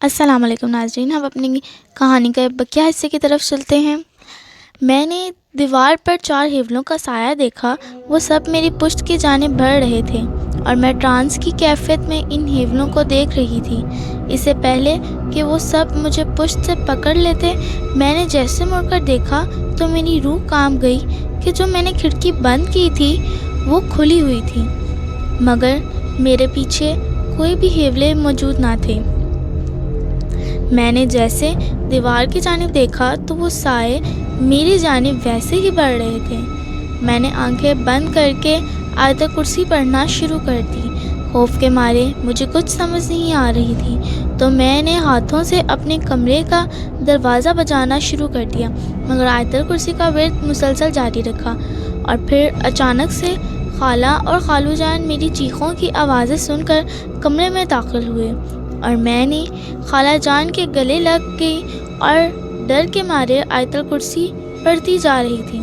السلام علیکم ناظرین، ہم اپنی کہانی کے بقیہ حصے کی طرف چلتے ہیں۔ میں نے دیوار پر 4 ہیولوں کا سایہ دیکھا، وہ سب میری پشت کی جانب بڑھ رہے تھے اور میں ٹرانس کی کیفیت میں ان ہیولوں کو دیکھ رہی تھی۔ اس سے پہلے کہ وہ سب مجھے پشت سے پکڑ لیتے، میں نے جیسے مڑ کر دیکھا تو میری روح کانپ گئی کہ جو میں نے کھڑکی بند کی تھی وہ کھلی ہوئی تھی، مگر میرے پیچھے کوئی بھی ہیولے موجود نہ تھے۔ میں نے جیسے دیوار کی جانب دیکھا تو وہ سائے میری جانب ویسے ہی بڑھ رہے تھے۔ میں نے آنکھیں بند کر کے آیت کرسی پڑھنا شروع کر دی۔ خوف کے مارے مجھے کچھ سمجھ نہیں آ رہی تھی تو میں نے ہاتھوں سے اپنے کمرے کا دروازہ بجانا شروع کر دیا، مگر آیت کرسی کا ورد مسلسل جاری رکھا۔ اور پھر اچانک سے خالہ اور خالو جان میری چیخوں کی آوازیں سن کر کمرے میں داخل ہوئے اور میں نے خالہ جان کے گلے لگ گئی اور ڈر کے مارے آیت الکرسی پڑھتی جا رہی تھی۔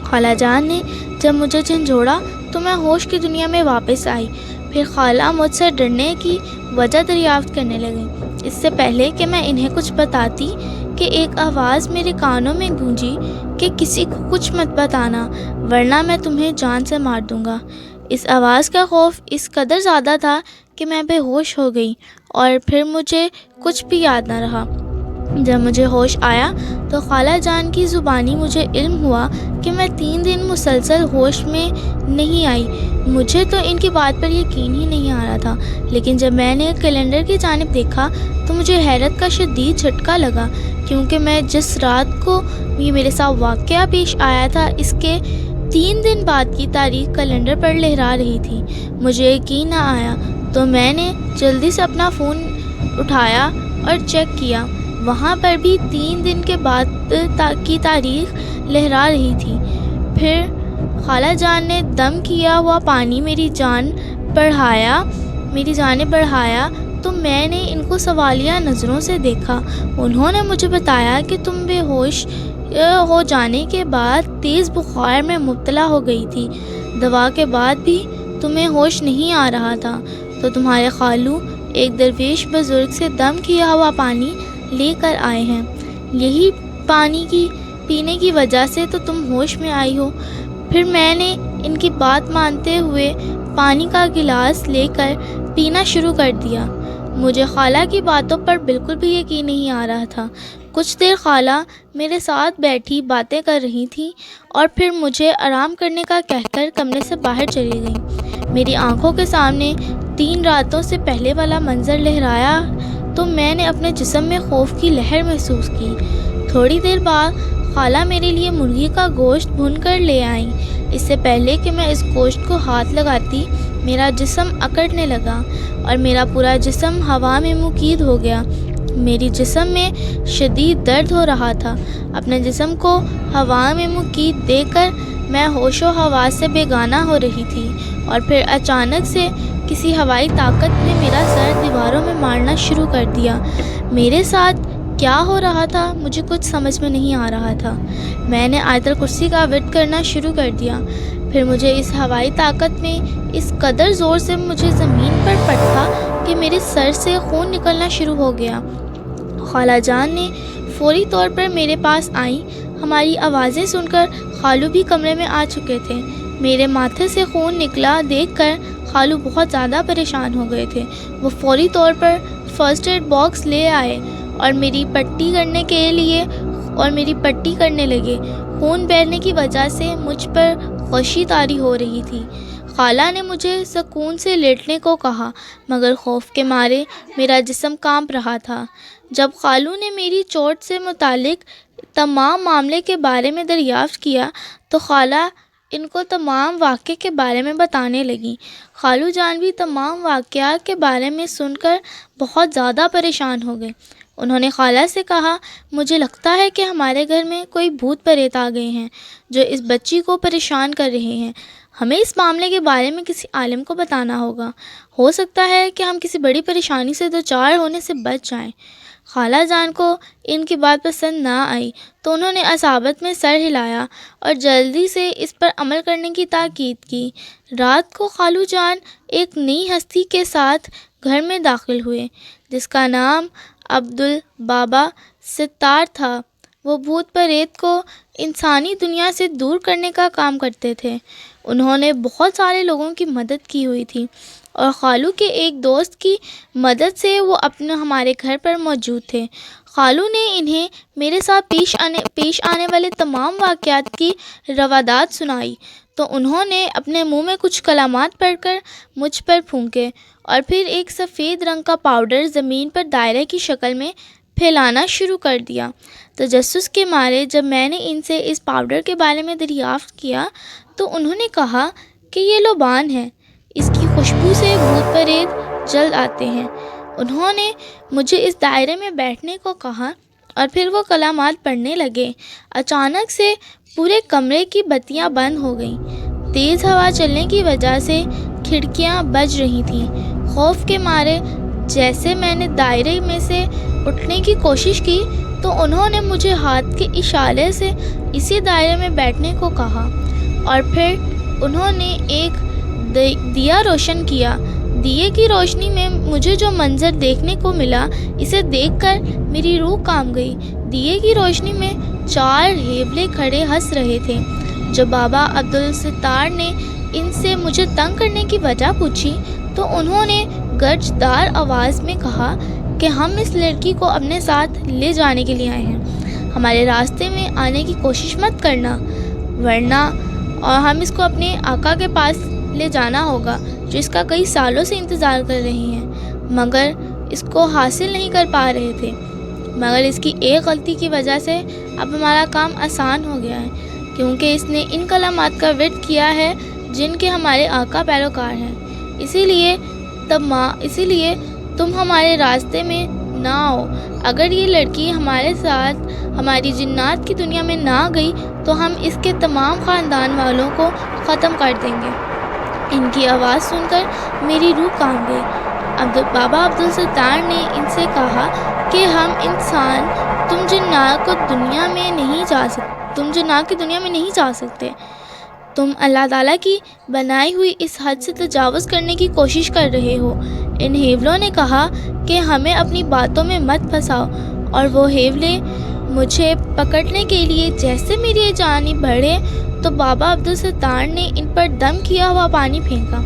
خالہ جان نے جب مجھے جھنجھوڑا تو میں ہوش کی دنیا میں واپس آئی۔ پھر خالہ مجھ سے ڈرنے کی وجہ دریافت کرنے لگی۔ اس سے پہلے کہ میں انہیں کچھ بتاتی کہ ایک آواز میرے کانوں میں گونجی کہ کسی کو کچھ مت بتانا ورنہ میں تمہیں جان سے مار دوں گا۔ اس آواز کا خوف اس قدر زیادہ تھا کہ میں بے ہوش ہو گئی اور پھر مجھے کچھ بھی یاد نہ رہا۔ جب مجھے ہوش آیا تو خالہ جان کی زبانی مجھے علم ہوا کہ میں 3 دن مسلسل ہوش میں نہیں آئی۔ مجھے تو ان کی بات پر یقین ہی نہیں آ رہا تھا، لیکن جب میں نے کیلنڈر کی جانب دیکھا تو مجھے حیرت کا شدید جھٹکا لگا، کیونکہ میں جس رات کو یہ میرے ساتھ واقعہ پیش آیا تھا اس کے 3 دن بعد کی تاریخ کیلنڈر پر لہرا رہی تھی۔ مجھے یقین نہ آیا تو میں نے جلدی سے اپنا فون اٹھایا اور چیک کیا، وہاں پر بھی 3 دن کے بعد کی تاریخ لہرا رہی تھی۔ پھر خالہ جان نے دم کیا ہوا پانی میری جانب بڑھایا تو میں نے ان کو سوالیہ نظروں سے دیکھا۔ انہوں نے مجھے بتایا کہ تم بے ہوش ہو جانے کے بعد تیز بخار میں مبتلا ہو گئی تھی، دوا کے بعد بھی تمہیں ہوش نہیں آ رہا تھا، تو تمہارے خالو ایک درویش بزرگ سے دم کیا ہوا پانی لے کر آئے ہیں، یہی پانی کی پینے کی وجہ سے تو تم ہوش میں آئی ہو۔ پھر میں نے ان کی بات مانتے ہوئے پانی کا گلاس لے کر پینا شروع کر دیا۔ مجھے خالہ کی باتوں پر بالکل بھی یقین نہیں آ رہا تھا۔ کچھ دیر خالہ میرے ساتھ بیٹھی باتیں کر رہی تھیں اور پھر مجھے آرام کرنے کا کہہ کر کمرے سے باہر چلی گئیں۔ میری آنکھوں کے سامنے 3 راتوں سے پہلے والا منظر لہرایا تو میں نے اپنے جسم میں خوف کی لہر محسوس کی۔ تھوڑی دیر بعد خالہ میرے لیے مرغی کا گوشت بھون کر لے آئیں۔ اس سے پہلے کہ میں اس گوشت کو ہاتھ لگاتی میرا جسم اکڑنے لگا اور میرا پورا جسم ہوا میں مقید ہو گیا۔ میری جسم میں شدید درد ہو رہا تھا۔ اپنے جسم کو ہوا میں مقید دیکھ کر میں ہوش و حواس سے بیگانہ ہو رہی تھی اور پھر اچانک سے کسی ہوائی طاقت نے میرا سر دیواروں میں مارنا شروع کر دیا۔ میرے ساتھ کیا ہو رہا تھا مجھے کچھ سمجھ میں نہیں آ رہا تھا۔ میں نے آیت الکرسی کا ورد کرنا شروع کر دیا، پھر مجھے اس ہوائی طاقت میں اس قدر زور سے مجھے زمین پر پٹکا کہ میرے سر سے خون نکلنا شروع ہو گیا۔ خالہ جان نے فوری طور پر میرے پاس آئیں۔ ہماری آوازیں سن کر خالو بھی کمرے میں آ چکے تھے۔ میرے ماتھے سے خون نکلا دیکھ کر خالو بہت زیادہ پریشان ہو گئے تھے۔ وہ فوری طور پر فرسٹ ایڈ باکس لے آئے اور میری پٹی کرنے لگے۔ خون بہنے کی وجہ سے مجھ پر غشی طاری ہو رہی تھی۔ خالہ نے مجھے سکون سے لیٹنے کو کہا، مگر خوف کے مارے میرا جسم کانپ رہا تھا۔ جب خالو نے میری چوٹ سے متعلق تمام معاملے کے بارے میں دریافت کیا تو خالہ ان کو تمام واقعے کے بارے میں بتانے لگیں۔ خالو جان بھی تمام واقعات کے بارے میں سن کر بہت زیادہ پریشان ہو گئے۔ انہوں نے خالہ سے کہا، مجھے لگتا ہے کہ ہمارے گھر میں کوئی بھوت پریت آ گئے ہیں جو اس بچی کو پریشان کر رہے ہیں۔ ہمیں اس معاملے کے بارے میں کسی عالم کو بتانا ہوگا، ہو سکتا ہے کہ ہم کسی بڑی پریشانی سے دوچار ہونے سے بچ جائیں۔ خالہ جان کو ان کی بات پسند نہ آئی تو انہوں نے عصابت میں سر ہلایا اور جلدی سے اس پر عمل کرنے کی تاکید کی۔ رات کو خالو جان ایک نئی ہستی کے ساتھ گھر میں داخل ہوئے جس کا نام عبدالبابا ستار تھا۔ وہ بھوت پریت کو انسانی دنیا سے دور کرنے کا کام کرتے تھے۔ انہوں نے بہت سارے لوگوں کی مدد کی ہوئی تھی اور خالو کے ایک دوست کی مدد سے وہ ہمارے گھر پر موجود تھے۔ خالو نے انہیں میرے ساتھ پیش آنے والے تمام واقعات کی روایات سنائی تو انہوں نے اپنے منہ میں کچھ کلمات پڑھ کر مجھ پر پھونکے اور پھر ایک سفید رنگ کا پاؤڈر زمین پر دائرے کی شکل میں پھیلانا شروع کر دیا۔ تجسس کے مارے جب میں نے ان سے اس پاؤڈر کے بارے میں دریافت کیا تو انہوں نے کہا کہ یہ لوبان ہے، اس کی خوشبو سے بھوت پریت جلد آتے ہیں۔ انہوں نے مجھے اس دائرے میں بیٹھنے کو کہا اور پھر وہ کلمات پڑھنے لگے۔ اچانک سے پورے کمرے کی بتیاں بند ہو گئیں۔ تیز ہوا چلنے کی وجہ سے کھڑکیاں بج رہی تھیں۔ خوف کے مارے جیسے میں نے دائرے میں سے اٹھنے کی کوشش کی تو انہوں نے مجھے ہاتھ کے اشارے سے اسی دائرے میں بیٹھنے کو کہا اور پھر انہوں نے ایک دیا روشن کیا۔ دیے کی روشنی میں مجھے جو منظر دیکھنے کو ملا اسے دیکھ کر میری روح کانپ گئی۔ دیے کی روشنی میں 4 ہیولے کھڑے ہنس رہے تھے۔ جب بابا عبدالستار نے ان سے مجھے تنگ کرنے کی وجہ پوچھی تو انہوں نے گرجدار آواز میں کہا کہ ہم اس لڑکی کو اپنے ساتھ لے جانے کے لیے آئے ہیں، ہمارے راستے میں آنے کی کوشش مت کرنا ورنہ اور ہم اس کو اپنے آقا کے پاس لے جانا ہوگا جو اس کا کئی سالوں سے انتظار کر رہی ہیں مگر اس کو حاصل نہیں کر پا رہے تھے، مگر اس کی ایک غلطی کی وجہ سے اب ہمارا کام آسان ہو گیا ہے کیونکہ اس نے ان کلمات کا ورد کیا ہے جن کے ہمارے آقا پیروکار ہیں۔ اسی لیے تم ہمارے راستے میں نہ آؤ۔ اگر یہ لڑکی ہمارے ساتھ ہماری جنات کی دنیا میں نہ گئی تو ہم اس کے تمام خاندان والوں کو ختم کر دیں گے۔ ان کی آواز سن کر میری روح کانپ گئی۔ بابا عبدالستار نے ان سے کہا کہ ہم انسان تم جنات کی دنیا میں نہیں جا سکتے۔ تم اللہ تعالیٰ کی بنائی ہوئی اس حد سے تجاوز کرنے کی کوشش کر رہے ہو۔ ان ہیولوں نے کہا کہ ہمیں اپنی باتوں میں مت پھنساؤ اور وہ ہیولے مجھے پکڑنے کے لیے جیسے میری جانب بڑھے تو بابا عبدالستار نے ان پر دم کیا ہوا پانی پھینکا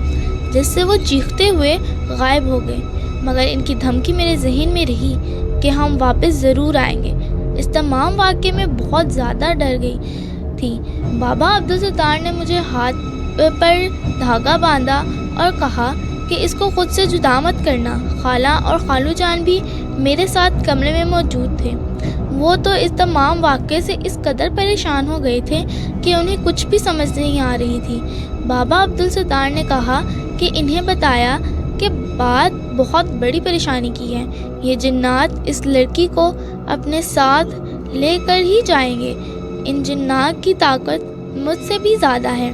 جس سے وہ چیختے ہوئے غائب ہو گئے، مگر ان کی دھمکی میرے ذہن میں رہی کہ ہم واپس ضرور آئیں گے۔ اس تمام واقعے میں بہت زیادہ ڈر گئی تھی۔ بابا عبدالستار نے مجھے ہاتھ پر دھاگا باندھا اور کہا کہ اس کو خود سے جدا مت کرنا۔ خالہ اور خالو جان بھی میرے ساتھ کمرے میں موجود تھے۔ وہ تو اس تمام واقعے سے اس قدر پریشان ہو گئے تھے کہ انہیں کچھ بھی سمجھ نہیں آ رہی تھی۔ بابا عبدالستار نے کہا کہ انہیں بتایا کہ بات بہت بڑی پریشانی کی ہے، یہ جنات اس لڑکی کو اپنے ساتھ لے کر ہی جائیں گے۔ ان جنات کی طاقت مجھ سے بھی زیادہ ہے،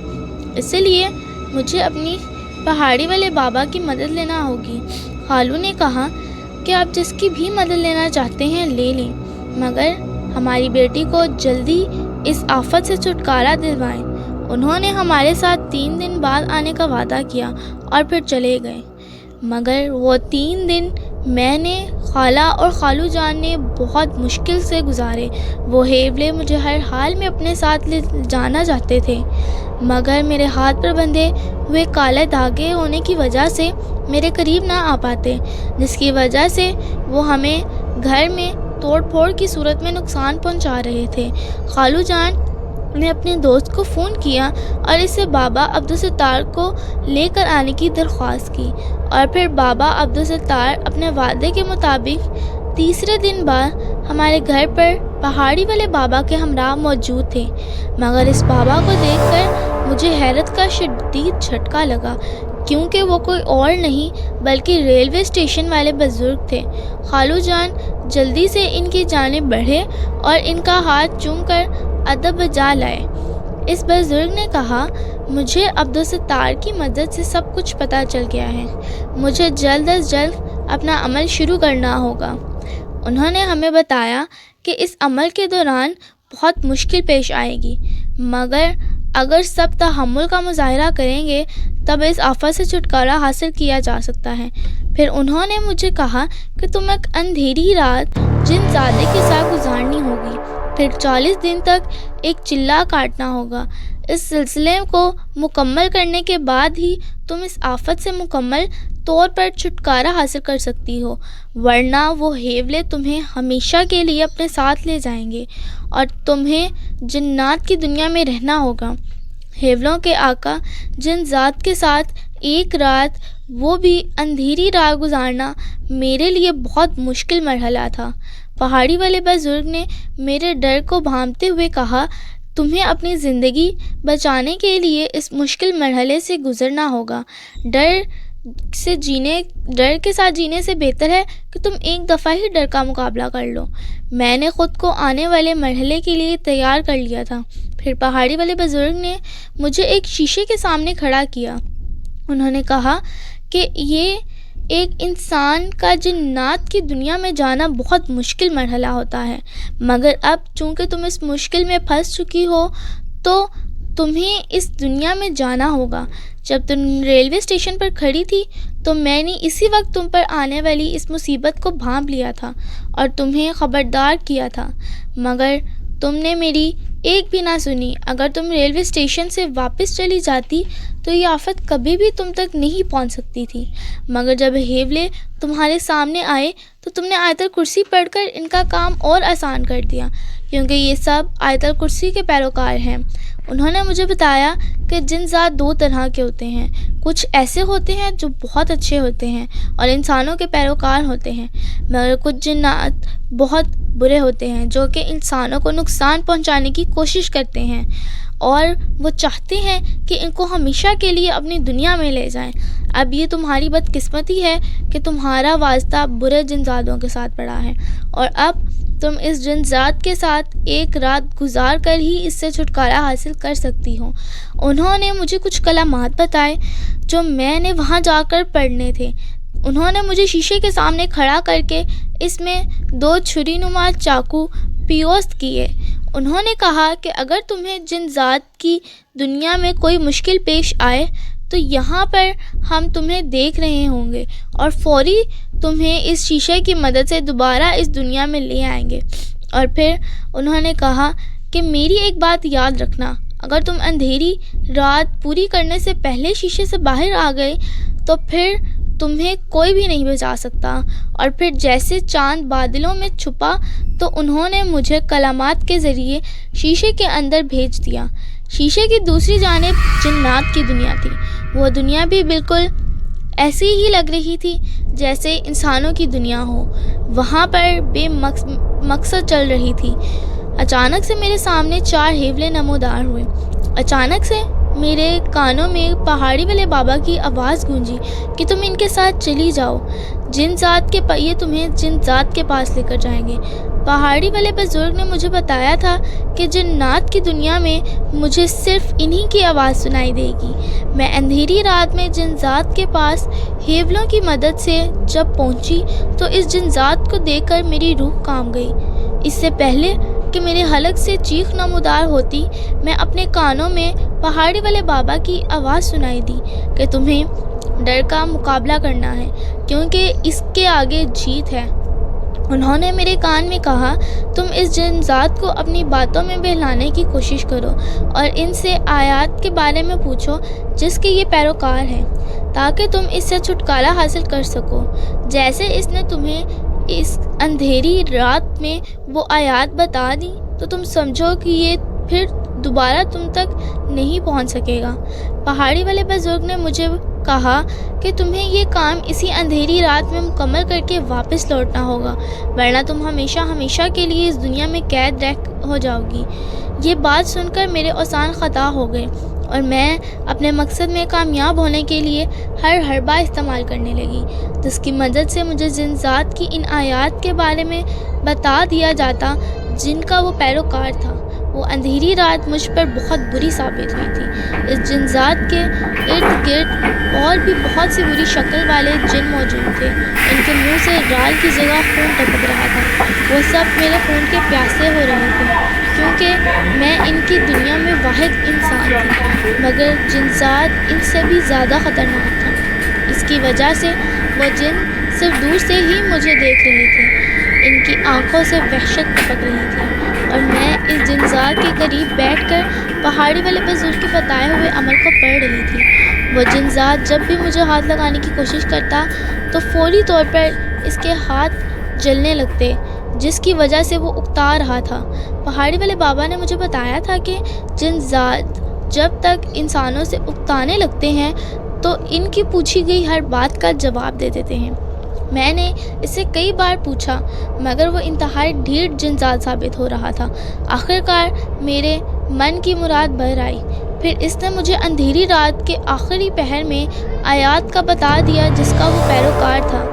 اس لیے مجھے اپنی پہاڑی والے بابا کی مدد لینا ہوگی۔ خالو نے کہا کہ آپ جس کی بھی مدد لینا چاہتے ہیں لے لیں، مگر ہماری بیٹی کو جلدی اس آفت سے چھٹکارا دلوائیں۔ انہوں نے ہمارے ساتھ 3 دن بعد آنے کا وعدہ کیا اور پھر چلے گئے، مگر وہ 3 دن میں نے، خالہ اور خالو جان نے بہت مشکل سے گزارے۔ وہ ہیولے مجھے ہر حال میں اپنے ساتھ لے جانا چاہتے تھے مگر میرے ہاتھ پر بندھے ہوئے کالے دھاگے ہونے کی وجہ سے میرے قریب نہ آ پاتے، جس کی وجہ سے وہ ہمیں گھر میں توڑ پھوڑ کی صورت میں نقصان پہنچا رہے تھے۔ خالو جان نے اپنے دوست کو فون کیا اور اس سے بابا عبدالستار کو لے کر آنے کی درخواست کی اور پھر بابا عبدالستار اپنے وعدے کے مطابق تیسرے دن بعد ہمارے گھر پر پہاڑی والے بابا کے ہمراہ موجود تھے، مگر اس بابا کو دیکھ کر مجھے حیرت کا شدید جھٹکا لگا کیونکہ وہ کوئی اور نہیں بلکہ ریلوے اسٹیشن والے بزرگ تھے۔ خالو جان جلدی سے ان کی جانب بڑھے اور ان کا ہاتھ چوم کر ادب بجا لائے۔ اس بزرگ نے کہا، مجھے عبدالستار کی مدد سے سب کچھ پتہ چل گیا ہے، مجھے جلد از جلد اپنا عمل شروع کرنا ہوگا۔ انہوں نے ہمیں بتایا کہ اس عمل کے دوران بہت مشکل پیش آئے گی، مگر اگر سب تحمل کا مظاہرہ کریں گے تب اس آفت سے چھٹکارا حاصل کیا جا سکتا ہے۔ پھر انہوں نے مجھے کہا کہ تم ایک اندھیری رات جن زادے کے ساتھ گزارنی ہوگی، پھر 40 دن تک ایک چلہ کاٹنا ہوگا۔ اس سلسلے کو مکمل کرنے کے بعد ہی تم اس آفت سے مکمل طور پر چھٹکارا حاصل کر سکتی ہو، ورنہ وہ ہیولے تمہیں ہمیشہ کے لیے اپنے ساتھ لے جائیں گے اور تمہیں جنات کی دنیا میں رہنا ہوگا۔ ہیولوں کے آقا جن ذات کے ساتھ ایک رات، وہ بھی اندھیری رات گزارنا میرے لیے بہت مشکل مرحلہ تھا۔ پہاڑی والے بزرگ نے میرے ڈر کو بھانپتے ہوئے کہا، تمہیں اپنی زندگی بچانے کے لیے اس مشکل مرحلے سے گزرنا ہوگا۔ ڈر کے ساتھ جینے سے بہتر ہے کہ تم ایک دفعہ ہی ڈر کا مقابلہ کر لو۔ میں نے خود کو آنے والے مرحلے کے لیے تیار کر لیا تھا۔ پھر پہاڑی والے بزرگ نے مجھے ایک شیشے کے سامنے کھڑا کیا۔ انہوں نے کہا کہ یہ ایک انسان کا جنات کی دنیا میں جانا بہت مشکل مرحلہ ہوتا ہے، مگر اب چونکہ تم اس مشکل میں پھنس چکی ہو تو تمہیں اس دنیا میں جانا ہوگا۔ جب تم ریلوے اسٹیشن پر کھڑی تھی تو میں نے اسی وقت تم پر آنے والی اس مصیبت کو بھانپ لیا تھا اور تمہیں خبردار کیا تھا، مگر تم نے میری ایک بھی نہ سنی۔ اگر تم ریلوے اسٹیشن سے واپس چلی جاتی تو یہ آفت کبھی بھی تم تک نہیں پہنچ سکتی تھی، مگر جب ہیولے تمہارے سامنے آئے تو تم نے آیت الکرسی پڑھ کر ان کا کام اور آسان کر دیا، کیونکہ یہ سب آیت الکرسی کے پیروکار ہیں۔ انہوں نے مجھے بتایا کہ جن ذات دو طرح کے ہوتے ہیں، کچھ ایسے ہوتے ہیں جو بہت اچھے ہوتے ہیں اور انسانوں کے پیروکار ہوتے ہیں، مگر کچھ جنات بہت برے ہوتے ہیں جو کہ انسانوں کو نقصان پہنچانے کی کوشش کرتے ہیں اور وہ چاہتے ہیں کہ ان کو ہمیشہ کے لیے اپنی دنیا میں لے جائیں۔ اب یہ تمہاری بدقسمتی ہے کہ تمہارا واسطہ برے جن زادوں کے ساتھ پڑا ہے، اور اب تم اس جن ذات کے ساتھ ایک رات گزار کر ہی اس سے چھٹکارا حاصل کر سکتی ہو۔ انہوں نے مجھے کچھ کلمات بتائے جو میں نے وہاں جا کر پڑھنے تھے۔ انہوں نے مجھے شیشے کے سامنے کھڑا کر کے اس میں 2 چھری نما چاقو پیوست کیے۔ انہوں نے کہا کہ اگر تمہیں جن ذات کی دنیا میں کوئی مشکل پیش آئے تو یہاں پر ہم تمہیں دیکھ رہے ہوں گے اور فوری تمہیں اس شیشے کی مدد سے دوبارہ اس دنیا میں لے آئیں گے۔ اور پھر انہوں نے کہا کہ میری ایک بات یاد رکھنا، اگر تم اندھیری رات پوری کرنے سے پہلے شیشے سے باہر آ گئے تو پھر تمہیں کوئی بھی نہیں بچا سکتا۔ اور پھر جیسے چاند بادلوں میں چھپا تو انہوں نے مجھے کلمات کے ذریعے شیشے کے اندر بھیج دیا۔ شیشے کی دوسری جانب جنات کی دنیا تھی۔ وہ دنیا بھی بالکل ایسی ہی لگ رہی تھی جیسے انسانوں کی دنیا ہو، وہاں پر بے مقصد چل رہی تھی۔ اچانک سے میرے سامنے 4 ہیولے نمودار ہوئے۔ اچانک سے میرے کانوں میں پہاڑی والے بابا کی آواز گونجی کہ تم ان کے ساتھ چلی جاؤ، جن ذات کے پہیے تمہیں جن ذات کے پاس لے کر جائیں گے۔ پہاڑی والے بزرگ نے مجھے بتایا تھا کہ جنات کی دنیا میں مجھے صرف انہی کی آواز سنائی دے گی۔ میں اندھیری رات میں جن ذات کے پاس ہیولوں کی مدد سے جب پہنچی تو اس جن ذات کو دیکھ کر میری روح کانپ گئی۔ اس سے پہلے کہ میرے حلق سے چیخ نمودار ہوتی، میں اپنے کانوں میں پہاڑی والے بابا کی آواز سنائی دی کہ تمہیں ڈر کا مقابلہ کرنا ہے، کیونکہ اس کے آگے جیت ہے۔ انہوں نے میرے کان میں کہا، تم اس جن ذات کو اپنی باتوں میں بہلانے کی کوشش کرو اور ان سے آیات کے بارے میں پوچھو جس کے یہ پیروکار ہیں، تاکہ تم اس سے چھٹکارا حاصل کر سکو۔ جیسے اس نے تمہیں اس اندھیری رات میں وہ آیات بتا دی تو تم سمجھو کہ یہ پھر دوبارہ تم تک نہیں پہنچ سکے گا۔ پہاڑی والے بزرگ نے مجھے کہا کہ تمہیں یہ کام اسی اندھیری رات میں مکمل کر کے واپس لوٹنا ہوگا، ورنہ تم ہمیشہ کے لیے اس دنیا میں قید ہو جاؤ گی۔ یہ بات سن کر میرے اوزان خطا ہو گئے اور میں اپنے مقصد میں کامیاب ہونے کے لیے ہر حربہ استعمال کرنے لگی، جس کی مدد سے مجھے جن ذات کی ان آیات کے بارے میں بتا دیا جاتا جن کا وہ پیروکار تھا۔ وہ اندھیری رات مجھ پر بہت بری ثابت ہوئی تھی۔ اس جن ذات کے ارد گرد اور بھی بہت سی بری شکل والے جن موجود تھے۔ ان کے منہ سے رال کی جگہ خون ٹپک رہا تھا۔ وہ سب میرے خون کے پیاسے ہو رہے تھے، کیونکہ میں ان کی دنیا میں واحد انسان تھی، مگر جن ذات ان سے بھی زیادہ خطرناک تھا۔ اس کی وجہ سے وہ جن صرف دور سے ہی مجھے دیکھ رہے تھے۔ ان کی آنکھوں سے وحشت ٹپک رہی تھی اور میں اس جن ذات کے قریب بیٹھ کر پہاڑی والے بزرگ کے بتائے ہوئے عمل کو پڑھ رہی تھی۔ وہ جن ذات جب بھی مجھے ہاتھ لگانے کی کوشش کرتا تو فوری طور پر اس کے ہاتھ جلنے لگتے، جس کی وجہ سے وہ اکتا رہا تھا۔ پہاڑی والے بابا نے مجھے بتایا تھا کہ جن ذات جب تک انسانوں سے اکتانے لگتے ہیں تو ان کی پوچھی گئی ہر بات کا جواب دے دیتے ہیں۔ میں نے اسے کئی بار پوچھا، مگر وہ انتہائی ڈھیٹ جن ذات ثابت ہو رہا تھا۔ آخرکار میرے من کی مراد بھر آئی۔ پھر اس نے مجھے اندھیری رات کے آخری پہر میں آیات کا بتا دیا جس کا وہ پیروکار تھا۔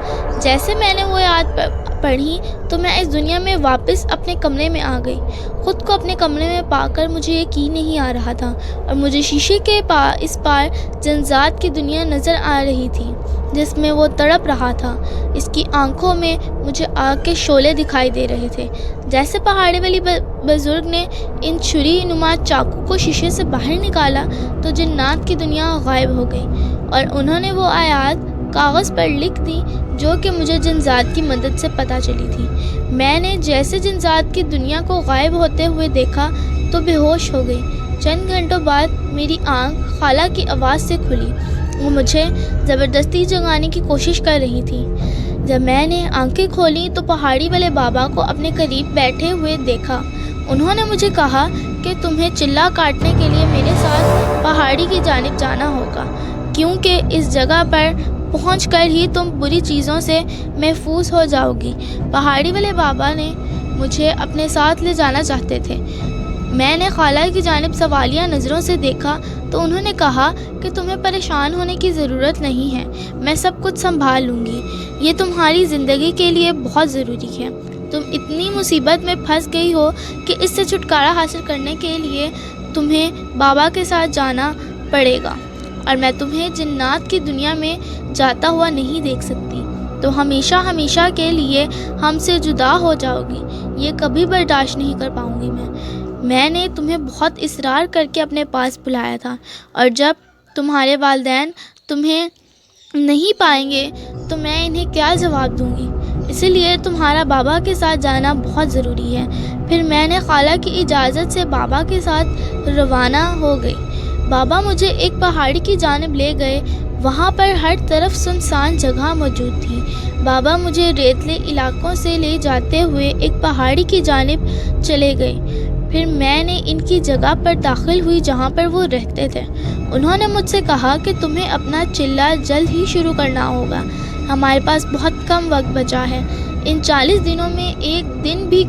جیسے میں نے وہ آیات پڑھی تو میں اس دنیا میں واپس اپنے کمرے میں آ گئی۔ خود کو اپنے کمرے میں پا کر مجھے یقین نہیں آ رہا تھا اور مجھے شیشے کے اس پار جن ذات کی دنیا نظر آ رہی تھی جس میں وہ تڑپ رہا تھا۔ اس کی آنکھوں میں مجھے آگ کے شعلے دکھائی دے رہے تھے۔ جیسے پہاڑی والی بزرگ نے ان چھری نما چاقو کو شیشے سے باہر نکالا تو جنات کی دنیا غائب ہو گئی اور انہوں نے وہ آیات کاغذ پر لکھ دی جو کہ مجھے جن ذات کی مدد سے پتہ چلی تھی۔ میں نے جیسے جن ذات کی دنیا کو غائب ہوتے ہوئے دیکھا تو بے ہوش ہو گئی۔ چند گھنٹوں بعد میری آنکھ خالہ کی آواز سے کھلی۔ وہ مجھے زبردستی جگانے کی کوشش کر رہی تھی۔ جب میں نے آنکھیں کھولیں تو پہاڑی والے بابا کو اپنے قریب بیٹھے ہوئے دیکھا۔ انہوں نے مجھے کہا کہ تمہیں چلہ کاٹنے کے لیے میرے ساتھ پہاڑی کی جانب جانا ہوگا، کیونکہ اس جگہ پر پہنچ کر ہی تم بری چیزوں سے محفوظ ہو جاؤ گی۔ پہاڑی والے بابا نے مجھے اپنے ساتھ لے جانا چاہتے تھے۔ میں نے خالہ کی جانب سوالیہ نظروں سے دیکھا تو انہوں نے کہا کہ تمہیں پریشان ہونے کی ضرورت نہیں ہے، میں سب کچھ سنبھال لوں گی۔ یہ تمہاری زندگی کے لیے بہت ضروری ہے۔ تم اتنی مصیبت میں پھنس گئی ہو کہ اس سے چھٹکارا حاصل کرنے کے لیے تمہیں بابا کے ساتھ جانا پڑے گا، اور میں تمہیں جنات کی دنیا میں جاتا ہوا نہیں دیکھ سکتی۔ تو ہمیشہ ہمیشہ کے لیے ہم سے جدا ہو جاؤ گی، یہ کبھی برداشت نہیں کر پاؤں گی۔ میں نے تمہیں بہت اصرار کر کے اپنے پاس بلایا تھا، اور جب تمہارے والدین تمہیں نہیں پائیں گے تو میں انہیں کیا جواب دوں گی؟ اسی لیے تمہارا بابا کے ساتھ جانا بہت ضروری ہے۔ پھر میں نے خالہ کی اجازت سے بابا کے ساتھ روانہ ہو گئی۔ بابا مجھے ایک پہاڑی کی جانب لے گئے۔ وہاں پر ہر طرف سنسان جگہ موجود تھی۔ بابا مجھے ریتلے علاقوں سے لے جاتے ہوئے ایک پہاڑی کی جانب چلے گئے۔ پھر میں نے ان کی جگہ پر داخل ہوئی جہاں پر وہ رہتے تھے۔ انہوں نے مجھ سے کہا کہ تمہیں اپنا چلہ جلد ہی شروع کرنا ہوگا، ہمارے پاس بہت کم وقت بچا ہے۔ ان 40 دنوں میں ایک دن بھی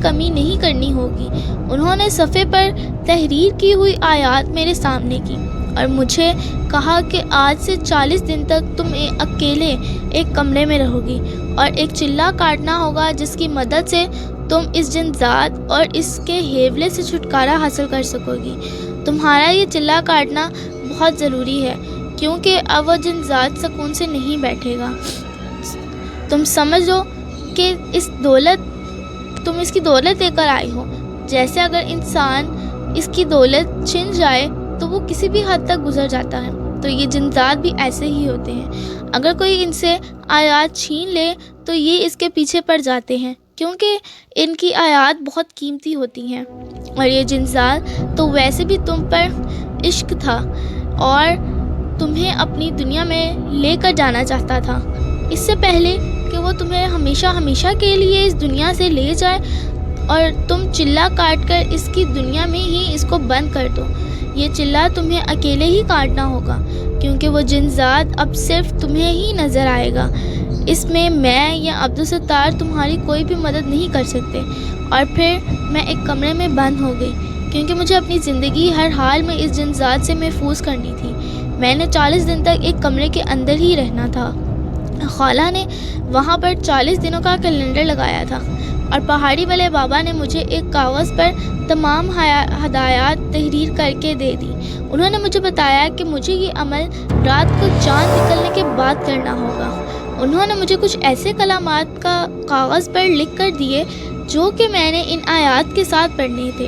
کمی نہیں کرنی ہوگی۔ انہوں نے صفحے پر تحریر کی ہوئی آیات میرے سامنے کی اور مجھے کہا کہ آج سے 40 دن تک تم اکیلے ایک کمرے میں رہو گی اور ایک چلہ کاٹنا ہوگا جس کی مدد سے تم اس جن ذات اور اس کے ہیولے سے چھٹکارا حاصل کر سکو گی۔ تمہارا یہ چلہ کاٹنا بہت ضروری ہے، کیونکہ اب وہ جن ذات سکون سے نہیں بیٹھے گا۔ تم سمجھو کہ تم اس کی دولت لے کر آئی ہو۔ جیسے اگر انسان اس کی دولت چھن جائے تو وہ کسی بھی حد تک گزر جاتا ہے، تو یہ جن ذات بھی ایسے ہی ہوتے ہیں۔ اگر کوئی ان سے آیات چھین لے تو یہ اس کے پیچھے پڑ جاتے ہیں، کیونکہ ان کی آیات بہت قیمتی ہوتی ہیں۔ اور یہ جن ذات تو ویسے بھی تم پر عشق تھا اور تمہیں اپنی دنیا میں لے کر جانا چاہتا تھا، اس سے پہلے کہ وہ تمہیں ہمیشہ ہمیشہ کے لیے اس دنیا سے لے جائے اور تم چلہ کاٹ کر اس کی دنیا میں ہی اس کو بند کر دو۔ یہ چلہ تمہیں اکیلے ہی کاٹنا ہوگا، کیونکہ وہ جن ذات اب صرف تمہیں ہی نظر آئے گا۔ اس میں یا عبدالستار تمہاری کوئی بھی مدد نہیں کر سکتے۔ اور پھر میں ایک کمرے میں بند ہو گئی، کیونکہ مجھے اپنی زندگی ہر حال میں اس جن ذات سے محفوظ کرنی تھی۔ میں نے 40 دن تک ایک کمرے کے اندر ہی رہنا تھا۔ خالہ نے وہاں پر 40 دنوں کا کیلنڈر لگایا تھا۔ اور پہاڑی والے بابا نے مجھے ایک کاغذ پر تمام ہدایات تحریر کر کے دے دی۔ انہوں نے مجھے بتایا کہ مجھے یہ عمل رات کو چاند نکلنے کے بعد کرنا ہوگا۔ انہوں نے مجھے کچھ ایسے کلمات کا کاغذ پر لکھ کر دیے جو کہ میں نے ان آیات کے ساتھ پڑھنے تھے،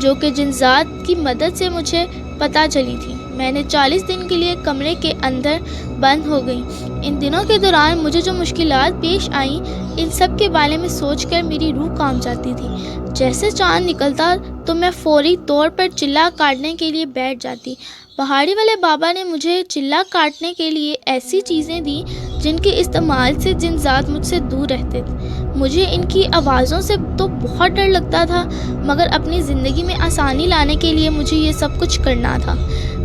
جو کہ جن ذات کی مدد سے مجھے پتہ چلی تھی۔ میں نے 40 دن کے لیے کمرے کے اندر بند ہو گئی۔ ان دنوں کے دوران مجھے جو مشکلات پیش آئیں، ان سب کے بارے میں سوچ کر میری روح کانپ جاتی تھی۔ جیسے چاند نکلتا تو میں فوری طور پر چلہ کاٹنے کے لیے بیٹھ جاتی۔ پہاڑی والے بابا نے مجھے چلہ کاٹنے کے لیے ایسی چیزیں دیں جن کے استعمال سے جن ذات مجھ سے دور رہتے تھے۔ مجھے ان کی آوازوں سے تو بہت ڈر لگتا تھا، مگر اپنی زندگی میں آسانی لانے کے لیے مجھے یہ سب کچھ کرنا تھا۔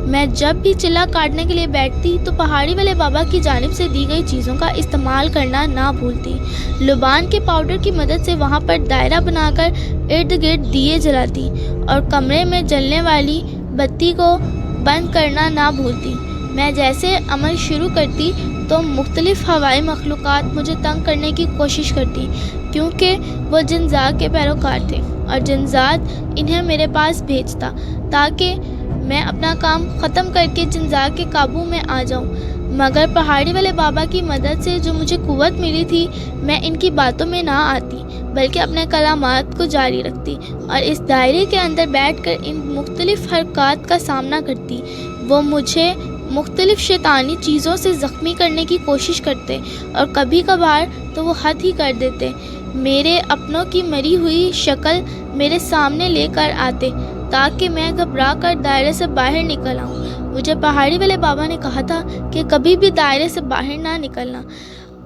میں جب بھی چلہ کاٹنے کے لیے بیٹھتی تو پہاڑی والے بابا کی جانب سے دی گئی چیزوں کا استعمال کرنا نہ بھولتی۔ لبان کے پاؤڈر کی مدد سے وہاں پر دائرہ بنا کر ارد گرد دیے جلاتی اور کمرے میں جلنے والی بتی کو بند کرنا نہ بھولتی۔ میں جیسے عمل شروع کرتی تو مختلف ہوائی مخلوقات مجھے تنگ کرنے کی کوشش کرتی، کیونکہ وہ جن ذات کے پیروکار تھے اور جن ذات انہیں میرے پاس بھیجتا تاکہ میں اپنا کام ختم کر کے جن ذات کے قابو میں آ جاؤں۔ مگر پہاڑی والے بابا کی مدد سے جو مجھے قوت ملی تھی، میں ان کی باتوں میں نہ آتی بلکہ اپنے کلامات کو جاری رکھتی اور اس دائرے کے اندر بیٹھ کر ان مختلف حرکات کا سامنا کرتی۔ وہ مجھے مختلف شیطانی چیزوں سے زخمی کرنے کی کوشش کرتے اور کبھی کبھار تو وہ حد ہی کر دیتے۔ میرے اپنوں کی مری ہوئی شکل میرے سامنے لے کر آتے تاکہ میں گھبرا کر دائرے سے باہر نکل آؤں۔ مجھے پہاڑی والے بابا نے کہا تھا کہ کبھی بھی دائرے سے باہر نہ نکلنا،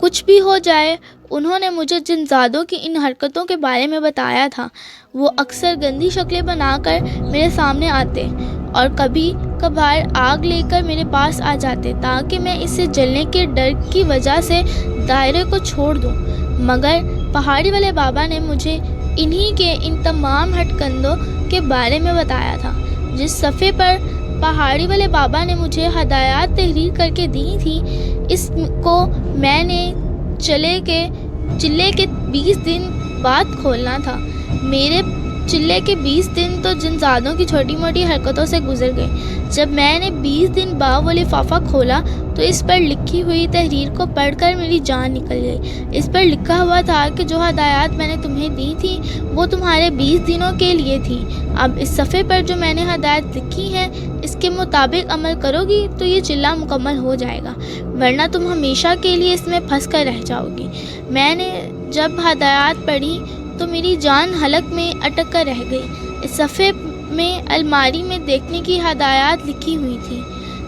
کچھ بھی ہو جائے۔ انہوں نے مجھے جن ذاتوں کی ان حرکتوں کے بارے میں بتایا تھا۔ وہ اکثر گندی شکلیں بنا کر میرے سامنے آتے اور کبھی کبھار آگ لے کر میرے پاس آ جاتے تاکہ میں اس سے جلنے کے ڈر کی وجہ سے دائرے کو چھوڑ دوں۔ مگر پہاڑی والے بابا نے مجھے انہی کے ان تمام ہٹ کنڈوں کے بارے میں بتایا تھا۔ جس صفحے پر پہاڑی والے بابا نے مجھے ہدایات تحریر کر کے دی تھی، اس کو میں نے چلے کے 20 دن بعد کھولنا تھا۔ میرے چلے کے 20 دن تو جن ذاتوں کی چھوٹی موٹی حرکتوں سے گزر گئے۔ جب میں نے 20 دن بعد وہ لفافہ کھولا تو اس پر لکھی ہوئی تحریر کو پڑھ کر میری جان نکل گئی۔ اس پر لکھا ہوا تھا کہ جو ہدایات میں نے تمہیں دی تھی وہ تمہارے 20 دنوں کے لیے تھی۔ اب اس صفحے پر جو میں نے ہدایت لکھی ہیں اس کے مطابق عمل کرو گی تو یہ چلہ مکمل ہو جائے گا، ورنہ تم ہمیشہ کے لیے اس میں پھنس کر رہ جاؤ گی۔ میں نے جب ہدایات پڑھی تو میری جان حلق میں اٹک کر رہ گئی۔ اس صفحے میں الماری میں دیکھنے کی ہدایات لکھی ہوئی تھی۔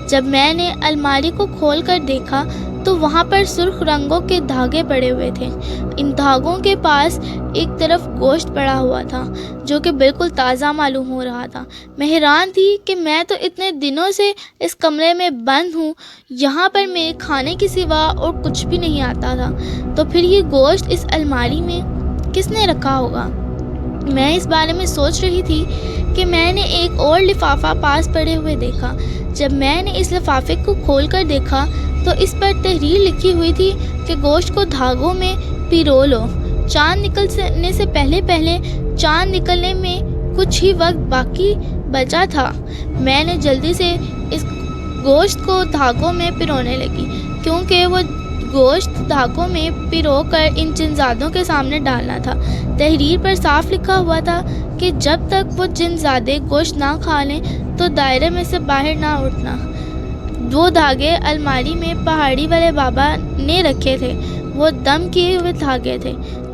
جب میں نے الماری کو کھول کر دیکھا تو وہاں پر سرخ رنگوں کے دھاگے پڑے ہوئے تھے۔ ان دھاگوں کے پاس ایک طرف گوشت پڑا ہوا تھا جو کہ بالکل تازہ معلوم ہو رہا تھا۔ میں حیران تھی کہ میں تو اتنے دنوں سے اس کمرے میں بند ہوں، یہاں پر میرے کھانے کے سوا اور کچھ بھی نہیں آتا تھا، تو پھر یہ گوشت اس الماری میں کس نے رکھا ہوگا؟ میں اس بارے میں سوچ رہی تھی کہ میں نے ایک اور لفافہ پاس پڑے ہوئے دیکھا۔ جب میں نے اس لفافے کو کھول کر دیکھا تو اس پر تحریر لکھی ہوئی تھی کہ گوشت کو دھاگوں میں پیرو لو، چاند نکلنے سے پہلے چاند نکلنے میں کچھ ہی وقت باقی بچا تھا۔ میں نے جلدی سے اس گوشت کو دھاگوں میں پیرونے لگی، کیونکہ وہ گوشت دھاگوں میں پیرو کر ان جن زادوں کے سامنے ڈالنا تھا۔ تحریر پر صاف لکھا ہوا تھا کہ جب تک وہ جن زادے گوشت نہ کھا لیں تو دائرے میں سے باہر نہ اٹھنا۔ وہ دھاگے الماری میں پہاڑی والے بابا نے رکھے تھے، وہ دم کیے ہوئے دھاگے تھے،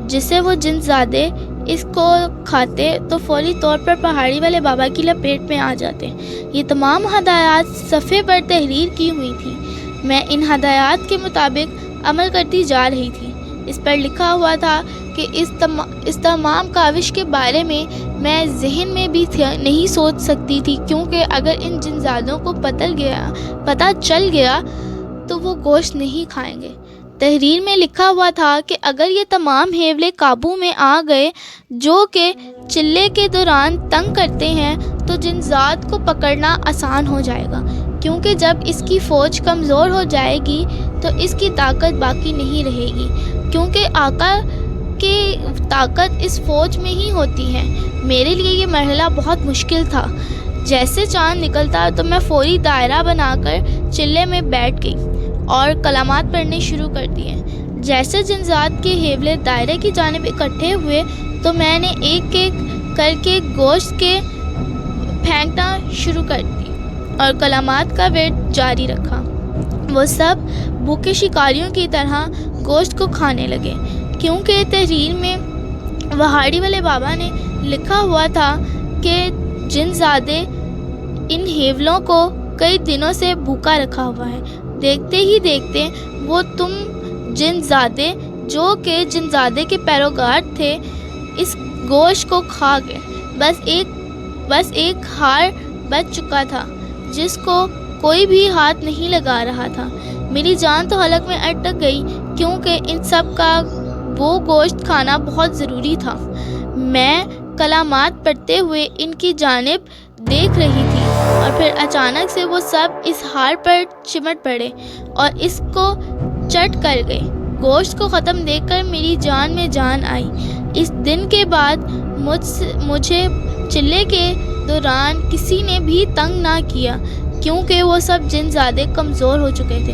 جسے وہ جن زادے اس کو کھاتے تو فوری طور پر پہاڑی والے بابا کی لپیٹ میں آ جاتے۔ یہ تمام ہدایات صفحے پر تحریر کی ہوئی تھی۔ میں ان ہدایات کے مطابق عمل کرتی جا رہی تھی۔ اس پر لکھا ہوا تھا کہ اس تمام کاوش کے بارے میں ذہن میں بھی نہیں سوچ سکتی تھی، کیونکہ اگر ان جن زادوں کو پتہ چل گیا تو وہ گوشت نہیں کھائیں گے۔ تحریر میں لکھا ہوا تھا کہ اگر یہ تمام حیولے قابو میں آ گئے جو کہ چلے کے دوران تنگ کرتے ہیں تو جن ذات کو پکڑنا آسان ہو جائے گا، کیونکہ جب اس کی فوج کمزور ہو جائے گی تو اس کی طاقت باقی نہیں رہے گی، کیونکہ آقا کہ طاقت اس فوج میں ہی ہوتی ہے۔ میرے لیے یہ مرحلہ بہت مشکل تھا۔ جیسے چاند نکلتا تو میں فوری دائرہ بنا کر چلے میں بیٹھ گئی اور کلمات پڑھنے شروع کر دیے۔ جیسے جنزات کے ہیولے دائرے کی جانب اکٹھے ہوئے تو میں نے ایک ایک کر کے گوشت کے پھینکنا شروع کر دی اور کلمات کا ورد جاری رکھا۔ وہ سب بھوکے شکاریوں کی طرح گوشت کو کھانے لگے، کیونکہ تحریر میں وہاڑی والے بابا نے لکھا ہوا تھا کہ جن زادے ان ہیولوں کو کئی دنوں سے بھوکا رکھا ہوا ہے۔ دیکھتے ہی دیکھتے وہ تم جن زادے جو کہ جن زادے کے پیروکار تھے اس گوشت کو کھا گئے۔ بس ایک ہار بچ چکا تھا جس کو کوئی بھی ہاتھ نہیں لگا رہا تھا۔ میری جان تو حلق میں اٹک گئی، کیونکہ ان سب کا وہ گوشت کھانا بہت ضروری تھا۔ میں کلمات پڑھتے ہوئے ان کی جانب دیکھ رہی تھی اور پھر اچانک سے وہ سب اس ہار پر چمٹ پڑے اور اس کو چٹ کر گئے۔ گوشت کو ختم دیکھ کر میری جان میں جان آئی۔ اس دن کے بعد مجھے چلے کے دوران کسی نے بھی تنگ نہ کیا، کیونکہ وہ سب جن زیادہ کمزور ہو چکے تھے۔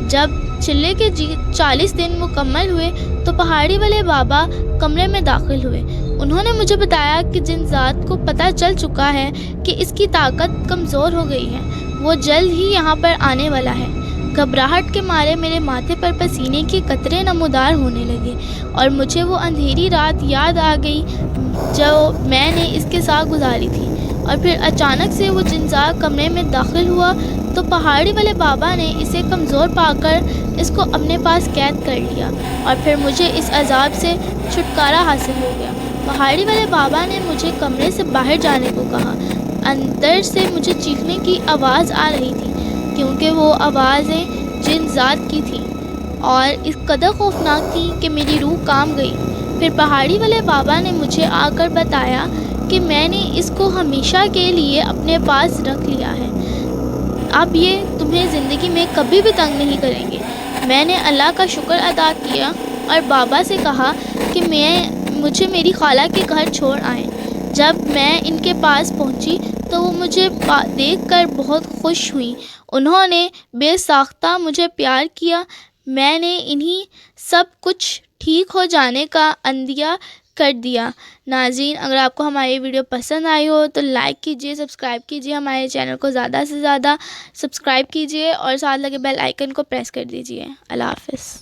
جب چلے کے 40 دن مکمل ہوئے تو پہاڑی والے بابا کمرے میں داخل ہوئے۔ انہوں نے مجھے بتایا کہ جن ذات کو پتہ چل چکا ہے کہ اس کی طاقت کمزور ہو گئی ہے، وہ جلد ہی یہاں پر آنے والا ہے۔ گھبراہٹ کے مارے میرے ماتھے پر پسینے کے قطرے نمودار ہونے لگے اور مجھے وہ اندھیری رات یاد آ گئی جو میں نے اس کے ساتھ گزاری تھی۔ اور پھر اچانک سے وہ جنزاد کمرے میں داخل ہوا تو پہاڑی والے بابا نے اسے کمزور پا کر اس کو اپنے پاس قید کر لیا اور پھر مجھے اس عذاب سے چھٹکارا حاصل ہو گیا۔ پہاڑی والے بابا نے مجھے کمرے سے باہر جانے کو کہا۔ اندر سے مجھے چیخنے کی آواز آ رہی تھی، کیونکہ وہ آوازیں جن ذات کی تھیں اور اس قدر خوفناک تھیں کہ میری روح کانپ گئی۔ پھر پہاڑی والے بابا نے مجھے آ کر بتایا کہ میں نے اس کو ہمیشہ کے لیے اپنے پاس رکھ لیا ہے، اب یہ تمہیں زندگی میں کبھی بھی تنگ نہیں کریں گے۔ میں نے اللہ کا شکر ادا کیا اور بابا سے کہا کہ مجھے میری خالہ کے گھر چھوڑ آئیں۔ جب میں ان کے پاس پہنچی تو وہ مجھے دیکھ کر بہت خوش ہوئیں۔ انہوں نے بے ساختہ مجھے پیار کیا۔ میں نے انہیں سب کچھ ٹھیک ہو جانے کا عندیہ کر دیا۔ ناظرین، اگر آپ کو ہماری ویڈیو پسند آئی ہو تو لائک کیجیے، سبسکرائب کیجیے، ہمارے چینل کو زیادہ سے زیادہ سبسکرائب کیجیے اور ساتھ لگے بیل آئیکن کو پریس کر دیجیے۔ اللہ حافظ۔